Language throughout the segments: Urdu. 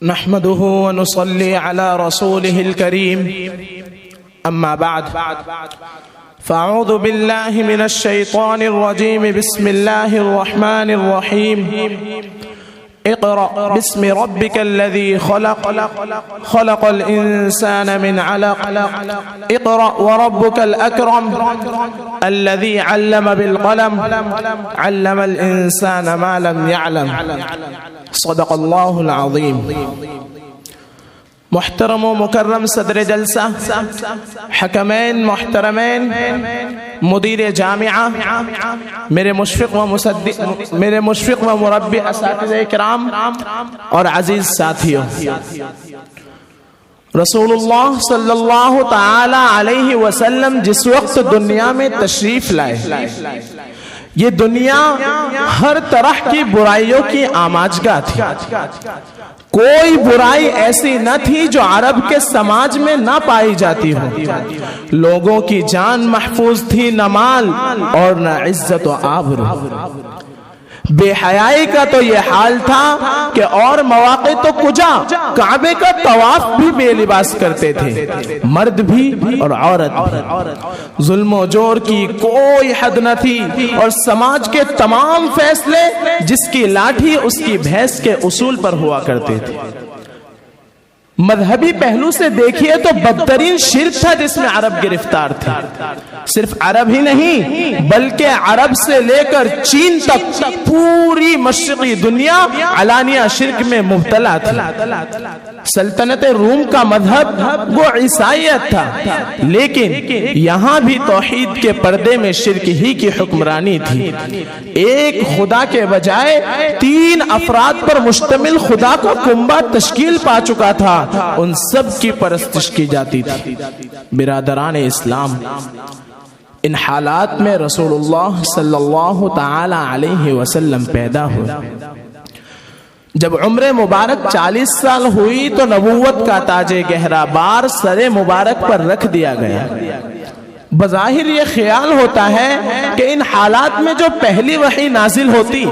نحمده ونصلي على رسوله الكريم أما بعد فأعوذ بالله من الشيطان الرجيم بسم الله الرحمن الرحيم اقرأ باسم ربك الذي خلق الإنسان من علق اقرأ وربك الأكرم الذي علم بالقلم علم الإنسان ما لم يعلم صدق الله العظيم. محترم و مکرم صدر جلسہ، حکمین محترمین، مدیر جامعہ، میرے مشفق و مربی اساتذہ کرام اور عزیز ساتھیوں، رسول اللہ صلی اللہ تعالی علیہ وسلم جس وقت دنیا میں تشریف لائے، یہ دنیا ہر طرح کی برائیوں کی آماجگاہ تھی. کوئی برائی ایسی نہ تھی جو عرب کے سماج میں نہ پائی جاتی ہو. لوگوں کی جان محفوظ تھی، نہ مال اور نہ عزت و آبرو. بے حیائی کا تو یہ حال تھا کہ اور مواقع تو کجا کعبے کا طواف بھی بے لباس کرتے تھے، مرد بھی اور عورت بھی. ظلم و جور کی کوئی حد نہ تھی اور سماج کے تمام فیصلے جس کی لاٹھی اس کی بھینس کے اصول پر ہوا کرتے تھے. مذہبی پہلو سے دیکھیے تو بدترین شرک تھا جس میں عرب گرفتار تھے. صرف عرب ہی نہیں بلکہ عرب سے لے کر چین تک پوری مشرقی دنیا علانیہ شرک میں مبتلا تھی. سلطنت روم کا مذہب وہ عیسائیت تھا، لیکن یہاں بھی توحید کے پردے میں شرک ہی کی حکمرانی تھی. ایک خدا کے بجائے 3 افراد پر مشتمل خدا کا کنبہ تشکیل پا چکا تھا، ان سب کی پرستش کی جاتی تھی. برادران اسلام، ان حالات میں رسول اللہ صلی اللہ تعالی علیہ وسلم پیدا ہوئے. جب عمر مبارک 40 سال ہوئی تو نبوت کا تاج گہرا بار سر مبارک پر رکھ دیا گیا. بظاہر یہ خیال ہوتا ہے کہ ان حالات میں جو پہلی وحی نازل ہوتی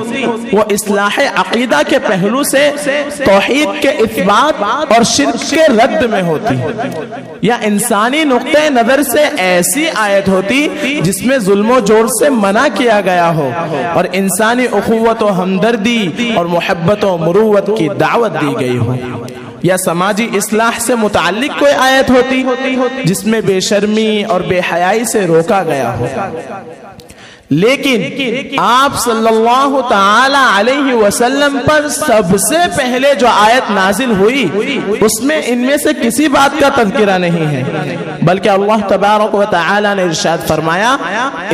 وہ اصلاح عقیدہ کے پہلو سے توحید کے اثبات اور شرک کے رد میں ہوتی، یا انسانی نقطہ نظر سے ایسی آیت ہوتی جس میں ظلم و جور سے منع کیا گیا ہو اور انسانی اخوت و ہمدردی اور محبت و مروت کی دعوت دی گئی ہو، یا سماجی اصلاح سے متعلق کوئی آیت ہوتی جس میں بے شرمی اور بے حیائی سے روکا گیا ہو. لیکن آپ صلی اللہ تعالی علیہ وسلم پر سب سے پہلے جو آیت نازل ہوئی اس میں ان میں سے کسی بات کا تذکرہ نہیں ہے، بلکہ اللہ تبارک و تعالی نے ارشاد فرمایا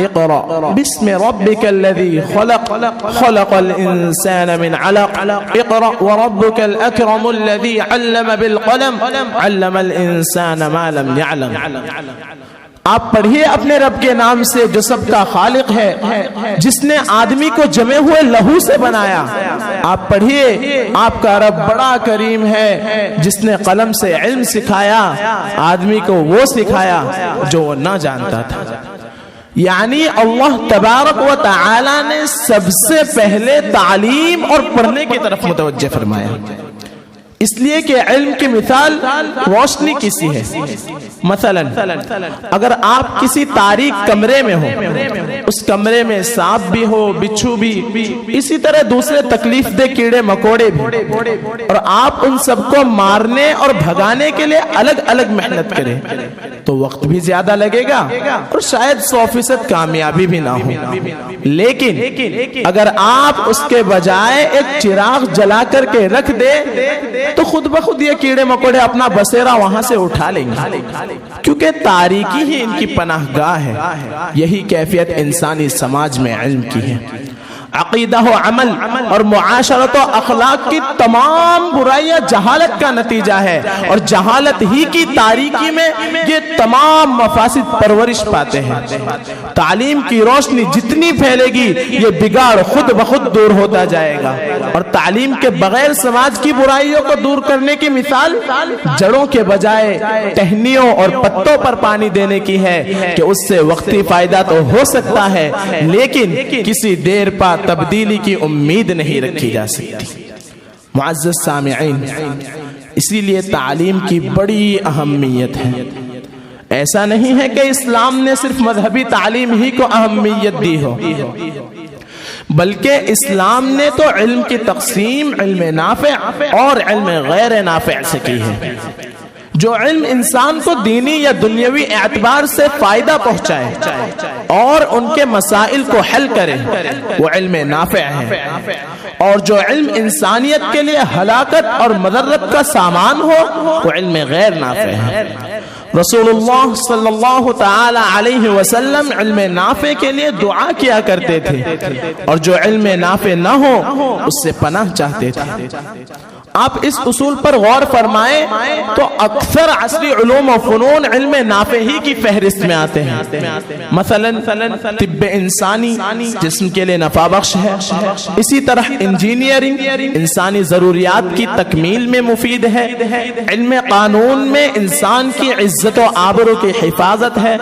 اقرأ باسم ربک الذی خلق الانسان من علق اقرأ وربک الاکرم الذی علم بالقلم علم الانسان ما لم يعلم. آپ پڑھیے اپنے رب کے نام سے جو سب کا خالق ہے، جس نے آدمی کو جمے ہوئے لہو سے بنایا. آپ پڑھیے آپ کا رب بڑا کریم ہے جس نے قلم سے علم سکھایا، آدمی کو وہ سکھایا جو وہ نہ جانتا تھا. یعنی اللہ تبارک و تعالی نے سب سے پہلے تعلیم اور پڑھنے کی طرف متوجہ فرمایا، اس لیے کہ علم کی مثال روشنی کسی ہے. مثلا اگر آپ کسی تاریک کمرے میں ہو، اس کمرے میں سانپ بھی ہو، بچھو بھی، اسی طرح دوسرے تکلیف دہ کیڑے مکوڑے بھی، اور آپ ان سب کو مارنے اور بھگانے کے لیے الگ الگ محنت کریں تو وقت بھی زیادہ لگے گا اور شاید 100% کامیابی بھی نہ ہو. لیکن اگر آپ اس کے بجائے ایک چراغ جلا کر کے رکھ دے تو خود بخود یہ کیڑے مکوڑے اپنا بسیرا وہاں سے اٹھا لیں گے، کیونکہ تاریکی ہی ان کی پناہ گاہ ہے. یہی کیفیت انسانی سماج میں علم کی ہے. عقیدہ و عمل اور معاشرت و اخلاق کی تمام برائیاں جہالت کا نتیجہ ہے، اور جہالت ہی کی تاریکی میں یہ تمام مفاسد پرورش پاتے ہیں. تعلیم کی روشنی جتنی پھیلے گی یہ بگاڑ خود بخود دور ہوتا جائے گا، اور تعلیم کے بغیر سماج کی برائیوں کو دور کرنے کی مثال جڑوں کے بجائے ٹہنیوں اور پتوں پر پانی دینے کی ہے کہ اس سے وقتی فائدہ تو ہو سکتا ہے لیکن کسی دیر پا تبدیلی کی امید نہیں رکھی جا سکتی. معزز سامعین، اسی لیے تعلیم کی بڑی اہمیت ہے۔ ایسا نہیں ہے کہ اسلام نے صرف مذہبی تعلیم ہی کو اہمیت دی ہو، بلکہ اسلام نے تو علم کی تقسیم علم نافع اور علم غیر نافع سے کی ہے۔ جو علم انسان کو دینی یا دنیاوی اعتبار سے فائدہ پہنچائے اور ان کے مسائل کو حل کرے وہ علم نافع ہے، اور جو علم انسانیت کے لیے ہلاکت اور مضرت کا سامان ہو وہ علم غیر نافع ہے۔ رسول اللہ صلی اللہ تعالی علیہ وسلم علم نافع کے لیے دعا کیا کرتے تھے، اور جو علم نافع نہ ہو اس سے پناہ چاہتے تھے۔ آپ اس اصول پر غور فرمائیں تو اکثر عصری علوم و فنون علم نافع ہی کی فہرست میں آتے ہیں۔ مثلا طب انسانی جسم کے لیے نفع بخش ہے، اسی طرح انجینئرنگ انسانی ضروریات کی تکمیل میں مفید ہے، علم قانون میں انسان کی عزت و آبرو کی حفاظت ہے،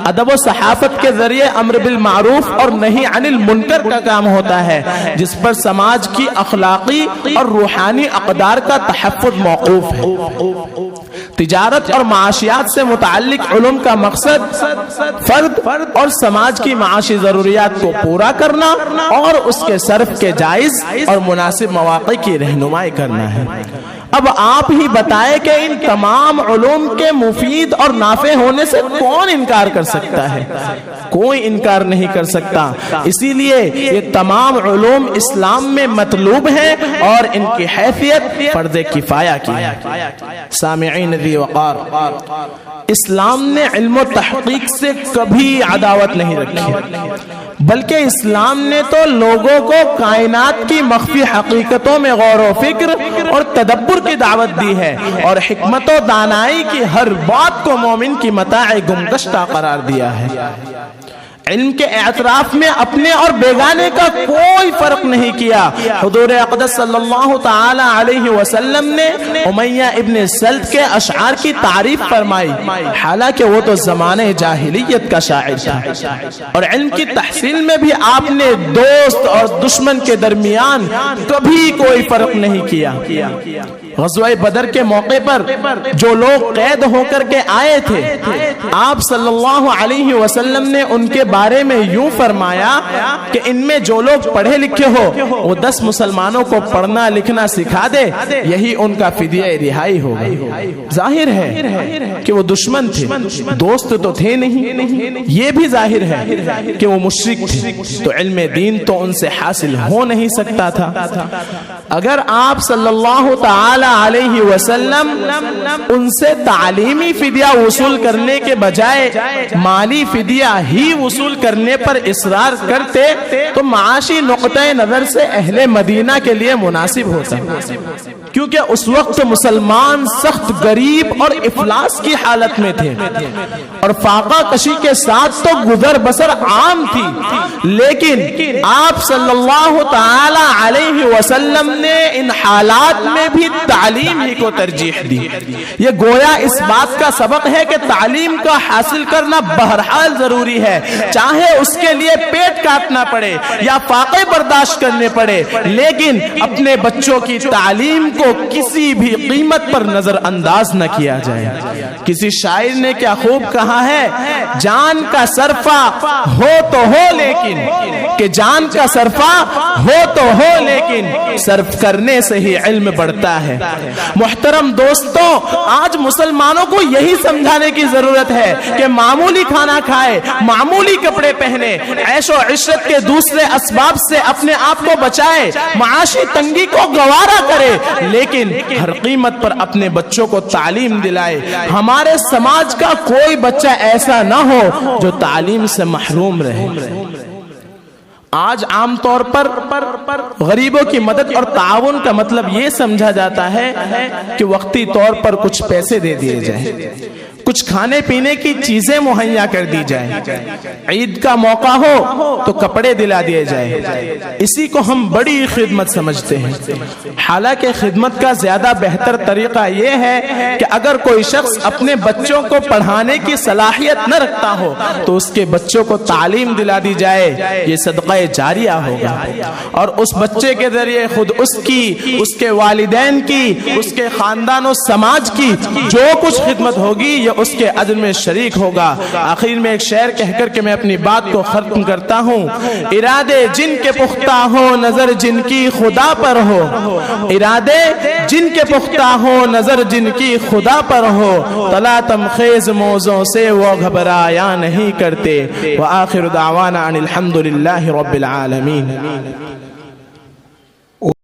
ادب و صحافت کے ذریعے امر بالمعروف اور نہی عن المنکر کا کام ہوتا ہے، جس پر سماج کی اخلاقی اور روحانی اقدار کا تحفظ موقوف ہے۔ تجارت اور معاشیات سے متعلق علوم کا مقصد فرد اور سماج کی معاشی ضروریات کو پورا کرنا اور اس کے صرف کے جائز اور مناسب مواقع کی رہنمائی کرنا ہے۔ اب آپ ہی بتائیں کہ ان تمام علوم کے مفید اور نافع ہونے سے کون انکار کر سکتا ہے؟ کوئی انکار نہیں کر سکتا۔ اسی لیے یہ تمام علوم اسلام میں مطلوب ہیں اور ان کی حیثیت فرض کفایہ کی ہے۔ سامعین ذی وقار، اسلام نے علم و تحقیق سے کبھی عداوت نہیں رکھی، بلکہ اسلام نے تو لوگوں کو کائنات کی مخفی حقیقتوں میں غور و فکر اور تدبر کی دعوت دی ہے، اور حکمت و دانائی کی ہر بات کو مومن کی متاع گمگشتہ قرار دیا ہے۔ علم کے اعتراف میں اپنے اور بیگانے کا کوئی فرق نہیں کیا۔ حضور اقدس صلی اللہ تعالی علیہ وسلم نے امیہ ابن سلط کے اشعار کی تعریف فرمائی، حالانکہ وہ تو زمانے جاہلیت کا شاعر تھا، اور علم کی تحصیل میں بھی آپ نے دوست اور دشمن کے درمیان کبھی کوئی فرق نہیں کیا۔ غزوہ بدر کے موقع پر جو لوگ قید ہو کر کے آئے تھے، آپ صلی اللہ علیہ وسلم نے ان کے بارے میں یوں فرمایا کہ ان میں جو لوگ پڑھے لکھے ہو وہ 10 مسلمانوں کو پڑھنا لکھنا سکھا دے، یہی ان کا فدیہ رہائی ہوگا۔ ظاہر ہے کہ وہ دشمن تھے، دوست تو تھے نہیں۔ یہ بھی ظاہر ہے کہ وہ مشرک تھے، تو علم دین تو ان سے حاصل ہو نہیں سکتا تھا۔ اگر آپ صلی اللہ تعالی علیہ وسلم ان سے تعلیمی فدیہ وصول کرنے کے بجائے مالی فدیہ ہی وصول کرنے پر اصرار کرتے تو معاشی نقطہ نظر سے اہل مدینہ کے لیے مناسب ہوتا، کیونکہ اس وقت مسلمان سخت غریب اور افلاس کی حالت میں تھے، اور فاقہ کشی کے ساتھ تو گزر بسر عام تھی، لیکن آپ صلی اللہ تعالی علیہ وسلم نے ان حالات میں بھی تعلیم ہی کو ترجیح دی۔ یہ گویا اس بات کا سبق ہے کہ تعلیم کا حاصل کرنا بہرحال ضروری ہے، چاہے اس کے لیے پیٹ کاٹنا پڑے یا فاقے برداشت کرنے پڑے، لیکن اپنے بچوں کی تعلیم کو کسی بھی قیمت پر نظر انداز نہ کیا جائے۔ کسی شاعر نے کیا خوب کہا ہے، جان کا صرفہ ہو تو ہو لیکن، کہ جان کا صرفہ ہو تو ہو لیکن صرف کرنے سے ہی علم بڑھتا ہے۔ محترم دوستوں، آج مسلمانوں کو یہی سمجھانے کی ضرورت ہے کہ معمولی کھانا کھائے، معمولی کپڑے پہنے، عیش و عشرت کے دوسرے اسباب سے اپنے آپ کو بچائے، معاشی تنگی کو گوارا کرے، لیکن ہر قیمت پر اپنے بچوں کو تعلیم دلائے۔ ہمارے سماج کا کوئی بچہ ایسا نہ ہو جو تعلیم سے محروم رہے۔ آج عام طور پر غریبوں کی مدد اور تعاون کا مطلب یہ سمجھا جاتا ہے کہ وقتی طور پر کچھ پیسے دے دیے جائیں، کچھ کھانے پینے کی چیزیں مہیا کر دی جائے، عید کا موقع ہو تو کپڑے دلا دیے جائے، اسی کو ہم بڑی خدمت سمجھتے ہیں۔ حالانکہ خدمت کا زیادہ بہتر طریقہ یہ ہے کہ اگر کوئی شخص اپنے بچوں کو پڑھانے کی صلاحیت نہ رکھتا ہو تو اس کے بچوں کو تعلیم دلا دی جائے، یہ صدقہ جاریہ ہوگا، اور اس بچے کے ذریعے خود اس کی، اس کے والدین کی، اس کے خاندان و سماج کی جو کچھ خدمت ہوگی یہ اس کے اجر میں شریک ہوگا۔ آخر میں ایک شعر کہہ کر کے میں اپنی بات کو ختم کرتا ہوں۔ ارادے جن کے پختہ ہو، نظر جن کی خدا پر ہو، ارادے جن کے پختہ ہو، نظر جن کی خدا پر ہو، طلاتم خیز موزوں سے وہ گھبرایا نہیں کرتے۔ وآخر دعوانا ان الحمد للہ رب العالمین۔